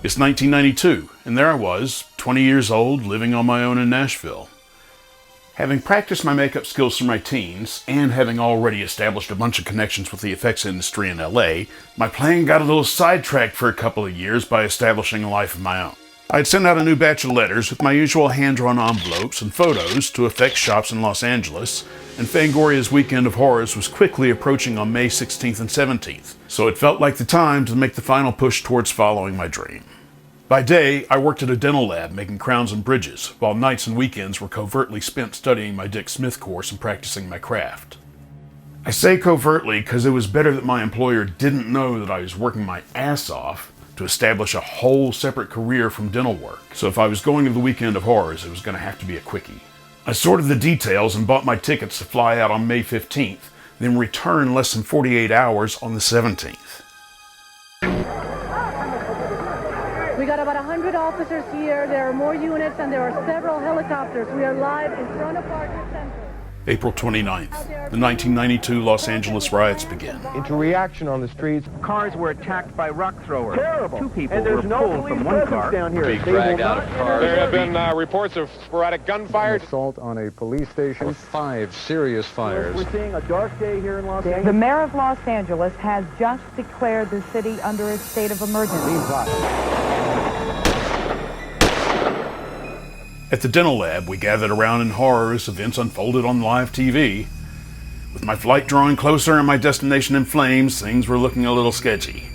It's 1992, and there I was, 20 years old, living on my own in Nashville. Having practiced my makeup skills from my teens, and having already established a bunch of connections with the effects industry in LA, my plan got a little sidetracked for a couple of years by establishing a life of my own. I'd sent out a new batch of letters with my usual hand-drawn envelopes and photos to effects shops in Los Angeles, and Fangoria's Weekend of Horrors was quickly approaching on May 16th and 17th, so it felt like the time to make the final push towards following my dream. By day, I worked at a dental lab making crowns and bridges, while nights and weekends were covertly spent studying my Dick Smith course and practicing my craft. I say covertly because it was better that my employer didn't know that I was working my ass off to establish a whole separate career from dental work, so if I was going to the Weekend of Horrors, it was going to have to be a quickie. I sorted the details and bought my tickets to fly out on May 15th, then return less than 48 hours on the 17th. We got about 100 officers here. There are more units and there are several helicopters. We are live in front of Parker Center. April 29th, the 1992 Los Angeles riots begin. Into reaction on the streets. Cars were attacked by rock throwers. Terrible. Two people and there's were no pulled from one car. down here. Being dragged out of cars. There have been reports of sporadic gunfire. Assault on a police station. 5 serious fires. We're seeing a dark day here in Los Angeles. The mayor of Los Angeles has just declared the city under a state of emergency. At the dental lab, we gathered around in horror as events unfolded on live TV. With my flight drawing closer and my destination in flames, things were looking a little sketchy.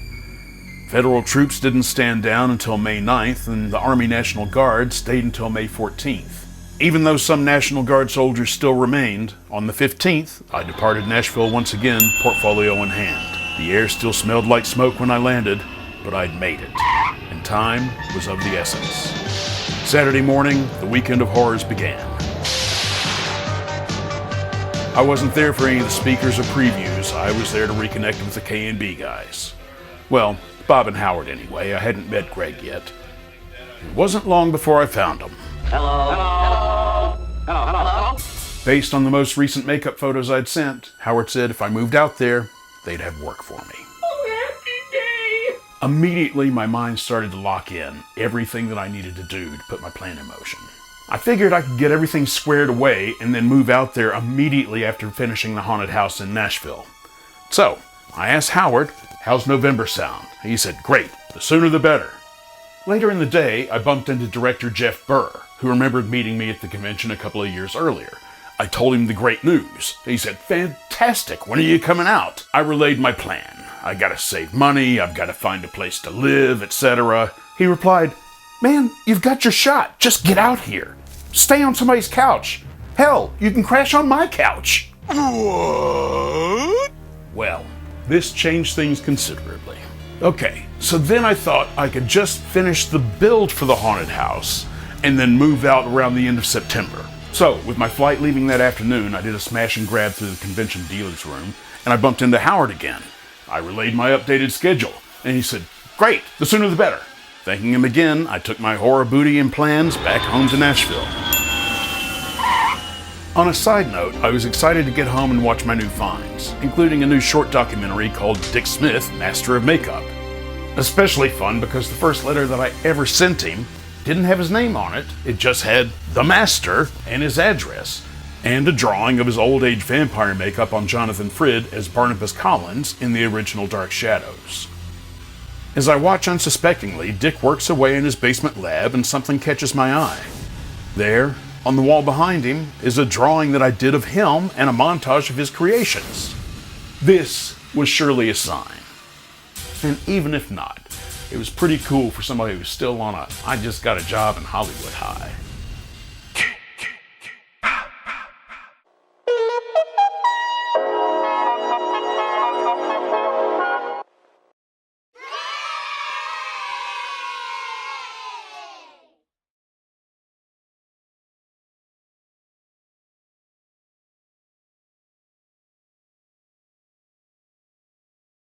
Federal troops didn't stand down until May 9th, and the Army National Guard stayed until May 14th. Even though some National Guard soldiers still remained, on the 15th, I departed Nashville once again, portfolio in hand. The air still smelled like smoke when I landed, but I'd made it, and time was of the essence. Saturday morning, the Weekend of Horrors began. I wasn't there for any of the speakers or previews. I was there to reconnect with the K&B guys. Well, Bob and Howard anyway. I hadn't met Greg yet. It wasn't long before I found them. Hello. Based on the most recent makeup photos I'd sent, Howard said if I moved out there, they'd have work for me. Immediately, my mind started to lock in everything that I needed to do to put my plan in motion. I figured I could get everything squared away and then move out there immediately after finishing the haunted house in Nashville. So, I asked Howard, how's November sound? He said, great, the sooner the better. Later in the day, I bumped into director Jeff Burr, who remembered meeting me at the convention a couple of years earlier. I told him the great news. He said, fantastic, when are you coming out? I relayed my plan. I gotta save money, I've gotta find a place to live, etc. He replied, man, you've got your shot. Just get out here. Stay on somebody's couch. Hell, you can crash on my couch. What? Well, this changed things considerably. Okay, so then I thought I could just finish the build for the haunted house and then move out around the end of September. So, with my flight leaving that afternoon, I did a smash and grab through the convention dealer's room, and I bumped into Howard again. I relayed my updated schedule, and he said, great, the sooner the better. Thanking him again, I took my horror booty and plans back home to Nashville. On a side note, I was excited to get home and watch my new finds, including a new short documentary called Dick Smith, Master of Makeup. Especially fun because the first letter that I ever sent him didn't have his name on it. It just had The Master and his address, and a drawing of his old age vampire makeup on Jonathan Frid as Barnabas Collins in the original Dark Shadows. As I watch unsuspectingly, Dick works away in his basement lab and something catches my eye. There, on the wall behind him, is a drawing that I did of him and a montage of his creations. This was surely a sign. And even if not, it was pretty cool for somebody who's still on a I just got a job in Hollywood high.